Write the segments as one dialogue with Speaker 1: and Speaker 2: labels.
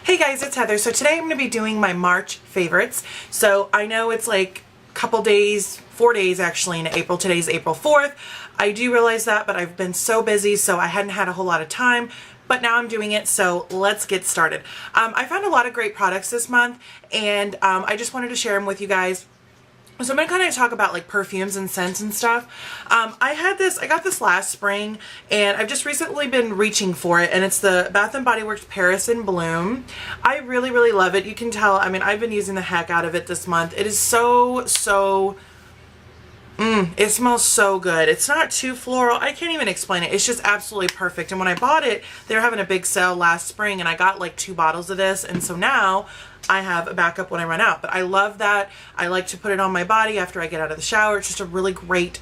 Speaker 1: Hey guys, it's Heather. So today I'm going to be doing my March favorites. So I know it's like a couple days, 4 days actually in April. Today's April 4th. I do realize that, but I've been so busy, so I hadn't had a whole lot of time. But now I'm doing it, so let's get started. I found a lot of great products this month, and I just wanted to share them with you guys. So I'm going to kind of talk about like perfumes and scents and stuff. I got this last spring, and I've just recently been reaching for it, and it's the Bath & Body Works Paris in Bloom. I really, really love it. You can tell, I mean, I've been using the heck out of it this month. It is it smells so good. It's not too floral. I can't even explain it. It's just absolutely perfect. And when I bought it, they were having a big sale last spring, and I got like 2 bottles of this, and so now I have a backup when I run out. But I love that. I like to put it on my body after I get out of the shower. It's just a really great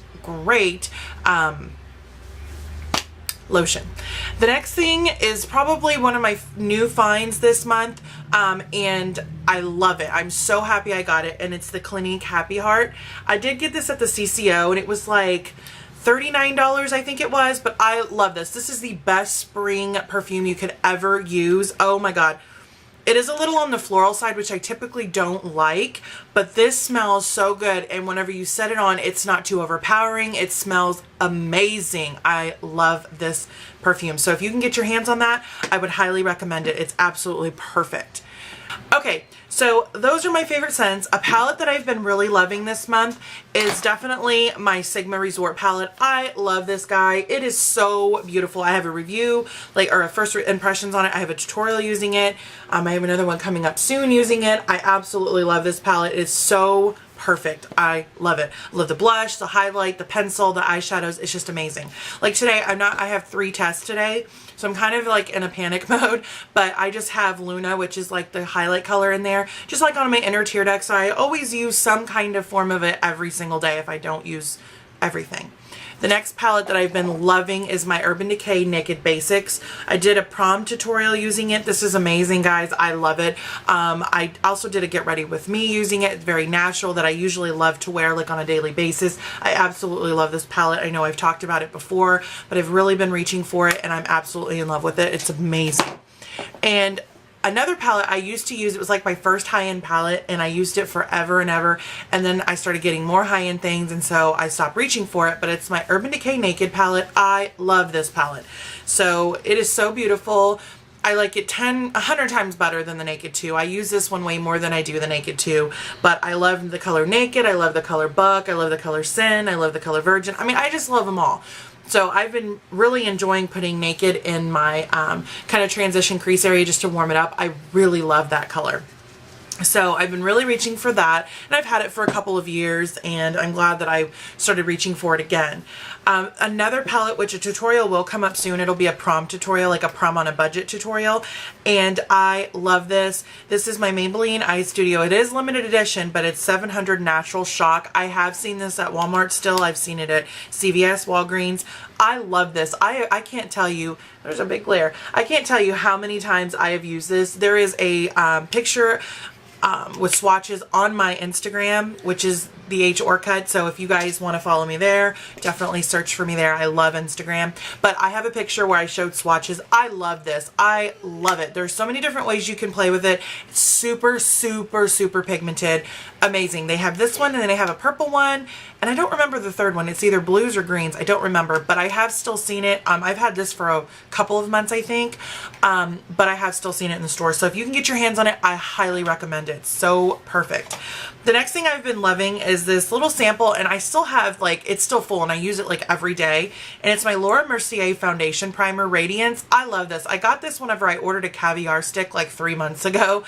Speaker 1: lotion. The next thing is probably one of my new finds this month, and I love it. I'm so happy I got it, and it's the Clinique Happy Heart. I did get this at the CCO, and it was like $39, I think it was, but I love this. This is the best spring perfume you could ever use. Oh my God. It is a little on the floral side, which I typically don't like, but this smells so good, and whenever you set it on, it's not too overpowering. It smells amazing. I love this perfume. So if you can get your hands on that, I would highly recommend it. It's absolutely perfect. Okay, so those are my favorite scents. A palette that I've been really loving this month is definitely my Sigma Resort palette. I love this guy. It is so beautiful. I have a review, or a first impressions on it. I have a tutorial using it. I have another one coming up soon using it. I absolutely love this palette. It is so perfect. I love it. I love the blush, the highlight, the pencil, the eyeshadows. It's just amazing. Like today, I have 3 tests today, so I'm kind of like in a panic mode, but I just have Luna, which is like the highlight color in there, just like on my inner tear duct. So I always use some kind of form of it every single day if I don't use everything. The next palette that I've been loving is my Urban Decay Naked Basics. I did a prom tutorial using it. This is amazing, guys. I love it. I also did a get ready with me using it. It's very natural, that I usually love to wear like on a daily basis. I absolutely love this palette. I know I've talked about it before, but I've really been reaching for it, and I'm absolutely in love with it. It's amazing. And another palette I used to use, it was like my first high-end palette, and I used it forever and ever, and then I started getting more high-end things, and so I stopped reaching for it, but it's my Urban Decay Naked palette. I love this palette. So it is so beautiful. I like it 100 times better than the Naked 2. I use this one way more than I do the Naked 2, but I love the color Naked, I love the color Buck, I love the color Sin, I love the color Virgin. I mean, I just love them all. So I've been really enjoying putting Naked in my kind of transition crease area just to warm it up. I really love that color. So I've been really reaching for that, and I've had it for a couple of years, and I'm glad that I started reaching for it again. Another palette, which a tutorial will come up soon. It'll be a prom tutorial, like a prom on a budget tutorial, and I love this. This is my Maybelline Eye Studio. It is limited edition, but it's 700 Natural Shock. I have seen this at Walmart still. I've seen it at CVS, Walgreens. I love this. I can't tell you, there's a big glare. I can't tell you how many times I have used this. There is a picture with swatches on my Instagram, which is the H Orcut. So if you guys want to follow me there, definitely search for me there. I love Instagram. But I have a picture where I showed swatches. I love this. I love it. There's so many different ways you can play with it. It's super, super, super pigmented. Amazing. They have this one, and then they have a purple one, and I don't remember the third one. It's either blues or greens. I don't remember, but I have still seen it. I've had this for a couple of months, I think, but I have still seen it in the store. So if you can get your hands on it, I highly recommend it. It's so perfect. The next thing I've been loving is this little sample, and I still have, like, it's still full, and I use it like every day, and it's my Laura Mercier Foundation Primer Radiance. I love this. I got this whenever I ordered a caviar stick like 3 months ago,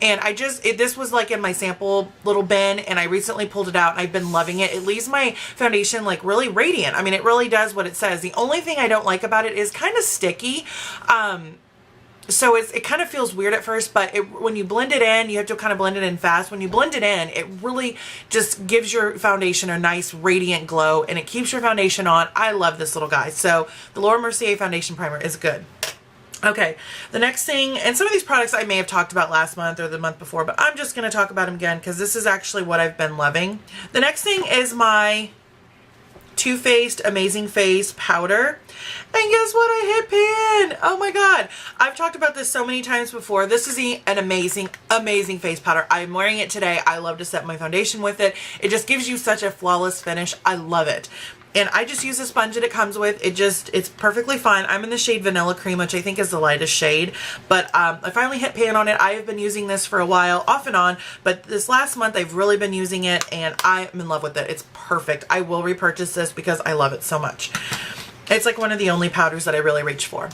Speaker 1: and this was like in my sample little bin, and I recently pulled it out, and I've been loving it. It leaves my foundation like really radiant. I mean, it really does what it says. The only thing I don't like about it is kind of sticky. So it kind of feels weird at first, but when you blend it in, you have to kind of blend it in fast. When you blend it in, it really just gives your foundation a nice radiant glow, and it keeps your foundation on. I love this little guy. So the Laura Mercier Foundation Primer is good. Okay, the next thing, and some of these products I may have talked about last month or the month before, but I'm just going to talk about them again because this is actually what I've been loving. The next thing is my Too Faced Amazing Face Powder. And guess what? I hit pan. Oh my God. I've talked about this so many times before. This is an amazing, amazing face powder. I'm wearing it today. I love to set my foundation with it. It just gives you such a flawless finish. I love it. And I just use the sponge that it comes with. It's perfectly fine. I'm in the shade Vanilla Cream, which I think is the lightest shade. But I finally hit pan on it. I have been using this for a while, off and on. But this last month, I've really been using it, and I'm in love with it. It's perfect. I will repurchase this because I love it so much. It's like one of the only powders that I really reach for.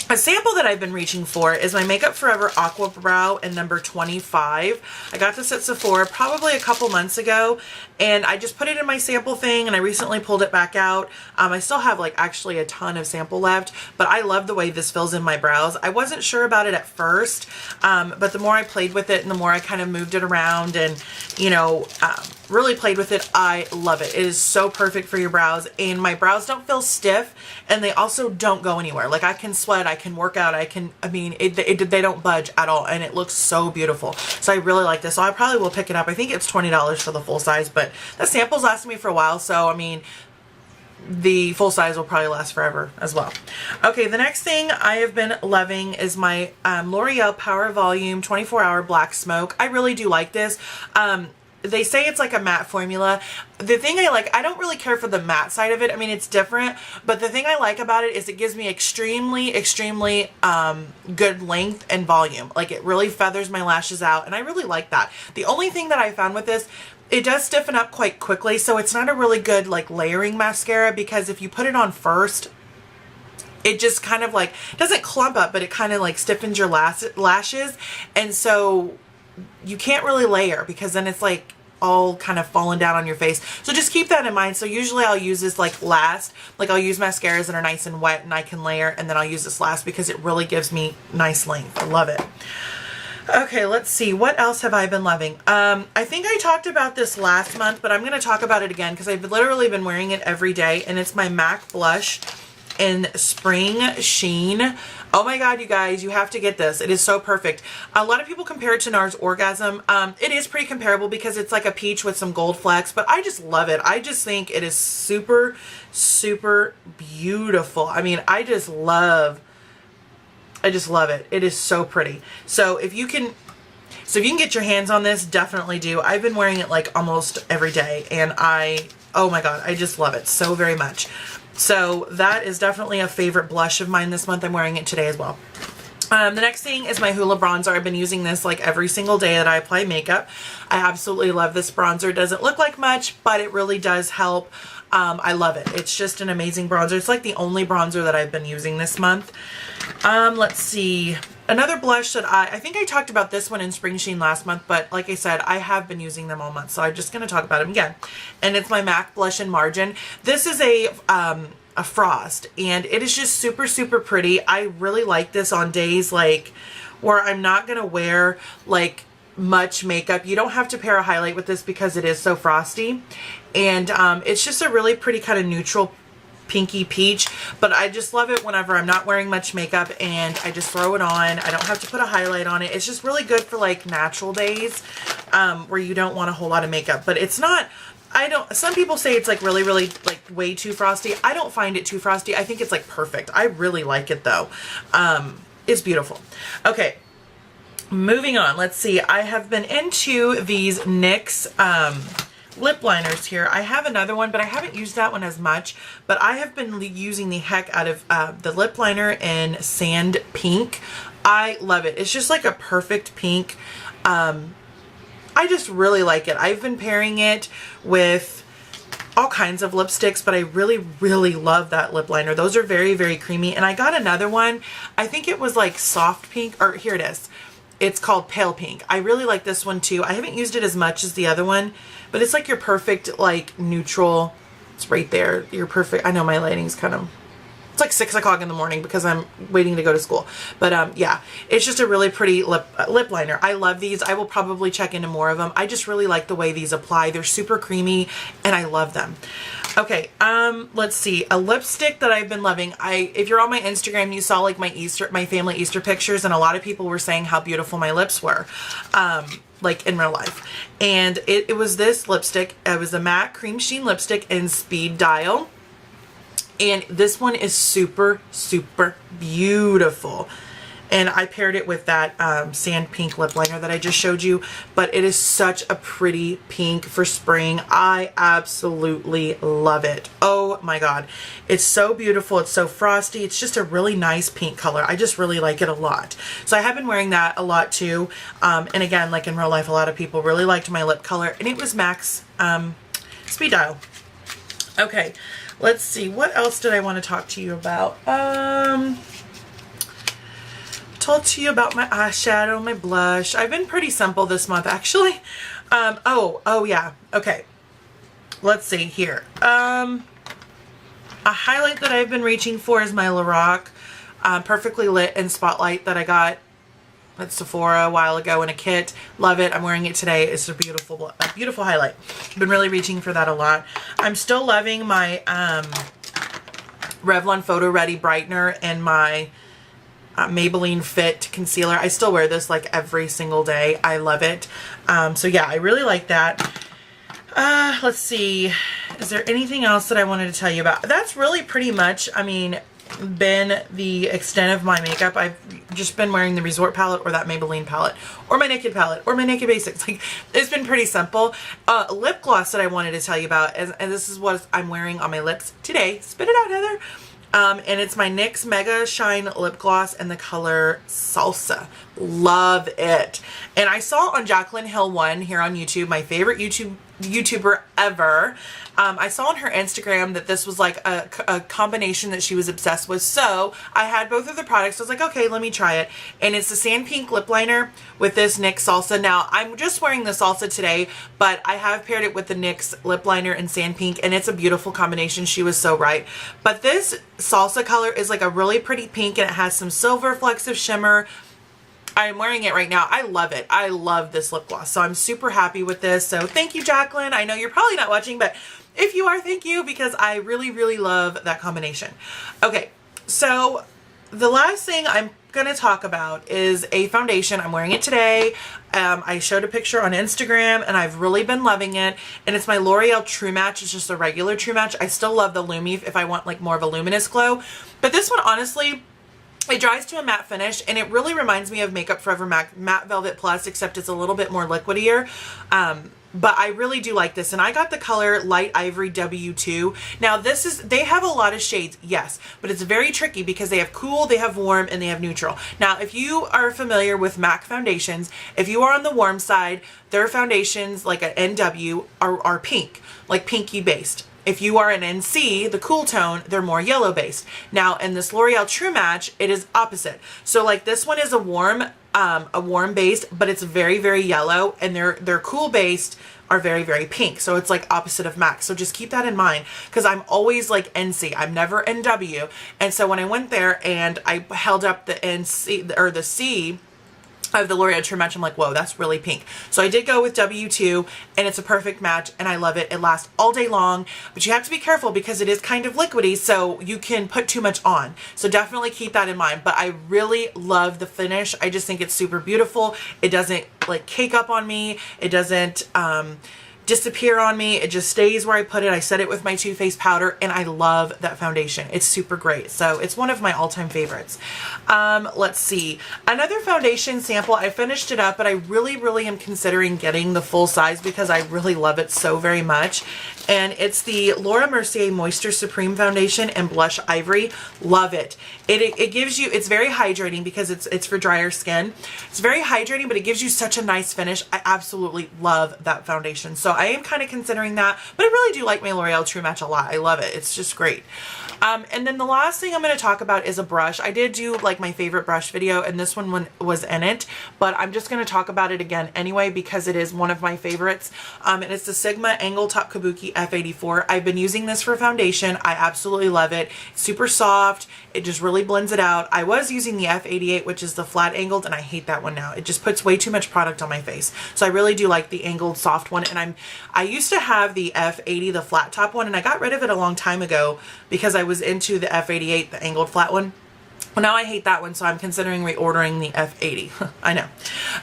Speaker 1: A sample that I've been reaching for is my Makeup Forever Aqua Brow in number 25. I got this at Sephora probably a couple months ago, and I just put it in my sample thing, and I recently pulled it back out. I still have like actually a ton of sample left, but I love the way this fills in my brows. I wasn't sure about it at first, but the more I played with it and the more I kind of moved it around and, you know, really played with it, I love it. It is so perfect for your brows, and my brows don't feel stiff, and they also don't go anywhere. Like, I can sweat, I can work out, they don't budge at all, and it looks so beautiful. So I really like this. So I probably will pick it up. I think it's $20 for the full size, but the samples lasted me for a while, so I mean, the full size will probably last forever as well. Okay, the next thing I have been loving is my L'Oreal Power Volume 24-Hour Black Smoke. I really do like this. They say it's like a matte formula. The thing I like, I don't really care for the matte side of it. I mean, it's different, but the thing I like about it is it gives me extremely, extremely good length and volume. Like, it really feathers my lashes out, and I really like that. The only thing that I found with this, it does stiffen up quite quickly, so it's not a really good like layering mascara, because if you put it on first, it just kind of like, doesn't clump up, but it kind of like stiffens your lashes, and so you can't really layer, because then it's like all kind of falling down on your face. So just keep that in mind. So usually I'll use this like last, like I'll use mascaras that are nice and wet and I can layer, and then I'll use this last because it really gives me nice length. I love it. Okay, let's see. What else have I been loving? I think I talked about this last month, but I'm going to talk about it again because I've literally been wearing it every day, and it's my MAC blush in Spring Sheen. Oh my God, you guys, you have to get this. It is so perfect. A lot of people compare it to NARS Orgasm. It is pretty comparable because it's like a peach with some gold flecks, but I just love it. I just think it is super, super beautiful. I mean, I just love it. It is so pretty. So if you can get your hands on this, definitely do. I've been wearing it like almost every day, and oh my God, I just love it so very much. So that is definitely a favorite blush of mine this month. I'm wearing it today as well. The next thing is my Hoola bronzer. I've been using this like every single day that I apply makeup. I absolutely love this bronzer. It doesn't look like much, but it really does help. I love it. It's just an amazing bronzer. It's like the only bronzer that I've been using this month. Let's see. Another blush that I think I talked about this one in Spring Sheen last month, but like I said, I have been using them all month, so I'm just going to talk about them again. And it's my MAC Blush in Margin. This is a frost, and it is just super, super pretty. I really like this on days like where I'm not going to wear like much makeup. You don't have to pair a highlight with this because it is so frosty, and it's just a really pretty kind of neutral pinky peach, but I just love it whenever I'm not wearing much makeup and I just throw it on. I don't have to put a highlight on it. It's just really good for like natural days where you don't want a whole lot of makeup, but it's not, some people say it's like really, really like way too frosty. I don't find it too frosty. I think it's like perfect. I really like it though. It's beautiful. Okay. Moving on. Let's see. I have been into these NYX lip liners here. I have another one, but I haven't used that one as much, but I have been using the heck out of the lip liner in Sand Pink. I love it. It's just like a perfect pink. I just really like it. I've been pairing it with all kinds of lipsticks, but I really, really love that lip liner. Those are very, very creamy. And I got another one. I think it was like soft pink, or here it is. It's called Pale Pink. I really like this one too. I haven't used it as much as the other one, but it's like your perfect like neutral. It's right there. You're perfect. I know my lighting's kind of, it's like 6 o'clock in the morning because I'm waiting to go to school. But yeah, it's just a really pretty lip liner. I love these. I will probably check into more of them. I just really like the way these apply. They're super creamy and I love them. Okay, let's see. A lipstick that I've been loving. If you're on my Instagram, you saw like my family Easter pictures, and a lot of people were saying how beautiful my lips were, like in real life. And it was this lipstick. It was a matte cream sheen lipstick in Speed Dial. And this one is super, super beautiful. And I paired it with that sand pink lip liner that I just showed you. But it is such a pretty pink for spring. I absolutely love it. Oh my God. It's so beautiful. It's so frosty. It's just a really nice pink color. I just really like it a lot. So I have been wearing that a lot too. And again, like in real life, a lot of people really liked my lip color. And it was MAC's Speed Dial. Okay, let's see. What else did I want to talk to you about? Told to you about my eyeshadow, my blush. I've been pretty simple this month, actually. Oh yeah. Okay. Let's see here. A highlight that I've been reaching for is my Lorac Perfectly Lit in Spotlight that I got at Sephora a while ago in a kit. Love it. I'm wearing it today. It's a beautiful highlight. Been really reaching for that a lot. I'm still loving my Revlon Photo Ready Brightener and my Maybelline Fit concealer. I still wear this like every single day. I love it. So yeah, I really like that. Let's see. Is there anything else that I wanted to tell you about? That's really pretty much, I mean, been the extent of my makeup. I've just been wearing the Resort palette or that Maybelline palette or my Naked palette or my Naked Basics. Like, it's been pretty simple. Lip gloss that I wanted to tell you about, and this is what I'm wearing on my lips today. Spit it out, Heather. And it's my NYX Mega Shine Lip Gloss in the color Salsa. Love it. And I saw on Jaclyn Hill 1 here on YouTube, my favorite YouTuber ever. I saw on her Instagram that this was like a combination that she was obsessed with. So I had both of the products. I was like, okay, let me try it. And it's the Sand Pink Lip Liner with this NYX Salsa. Now, I'm just wearing the Salsa today, but I have paired it with the NYX Lip Liner in Sand Pink, and it's a beautiful combination. She was so right. But this Salsa color is like a really pretty pink, and it has some silver flecks of shimmer. I'm wearing it right now. I love it. I love this lip gloss. So I'm super happy with this. So thank you, Jaclyn. I know you're probably not watching, but if you are, thank you, because I really, really love that combination. Okay, so the last thing I'm going to talk about is a foundation. I'm wearing it today. I showed a picture on Instagram, and I've really been loving it. And it's my L'Oreal True Match. It's just a regular True Match. I still love the Lumi if I want like more of a luminous glow. But this one, honestly, it dries to a matte finish, and it really reminds me of Makeup Forever Matte Velvet Plus, except it's a little bit more liquidier. But I really do like this, and I got the color Light Ivory W2. Now they have a lot of shades, yes, but it's very tricky because they have cool, they have warm, and they have neutral. Now, if you are familiar with MAC foundations, if you are on the warm side, their foundations, like an NW, are pink, like pinky based. If you are an NC, the cool tone, they're more yellow based. Now, in this L'Oreal True Match, it is opposite. So like this one is a warm based, but it's very, very yellow, and their cool based are very, very pink. So it's like opposite of MAC. So just keep that in mind, because I'm always like NC. I'm never NW. And so when I went there and I held up the NC or the C of the L'Oreal True Match, I'm like, whoa, that's really pink. So I did go with W2, and it's a perfect match, and I love it. It lasts all day long, but you have to be careful because it is kind of liquidy, so you can put too much on. So definitely keep that in mind. But I really love the finish. I just think it's super beautiful. It doesn't like cake up on me. It doesn't disappear on me. It just stays where I put it. I set it with my Too Faced powder, and I love that foundation. It's super great. So it's one of my all-time favorites. Let's see. Another foundation sample. I finished it up, but I really, really am considering getting the full size because I really love it so very much. And it's the Laura Mercier Moisture Supreme Foundation in Blush Ivory. Love it. It gives you, it's very hydrating because it's for drier skin. It's very hydrating, but it gives you such a nice finish. I absolutely love that foundation. So I am kind of considering that, but I really do like my L'Oreal True Match a lot. I love it. It's just great. And then the last thing I'm going to talk about is a brush. I did do like my favorite brush video, and this one was in it, but I'm just going to talk about it again anyway because it is one of my favorites. And it's the Sigma Angle Top Kabuki F84. I've been using this for foundation. I absolutely love it. It's super soft. It just really blends it out. I was using the F88, which is the flat angled, and I hate that one now. It just puts way too much product on my face. So I really do like the angled soft one, and I'm I used to have the F80, the flat top one, and I got rid of it a long time ago because I was into the F88, the angled flat one. Well, now I hate that one, so I'm considering reordering the F80. I know.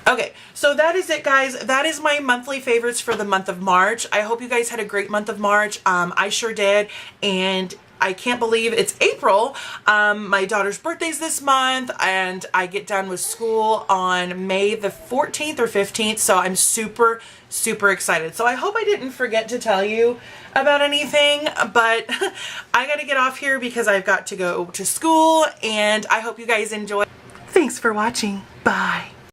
Speaker 1: Okay, so that is it, guys. That is my monthly favorites for the month of March. I hope you guys had a great month of March. I sure did, and I can't believe it's April. My daughter's birthday's this month, and I get done with school on May the 14th or 15th, so I'm super, super excited. So I hope I didn't forget to tell you about anything, but I gotta get off here because I've got to go to school, and I hope you guys enjoy. Thanks for watching. Bye.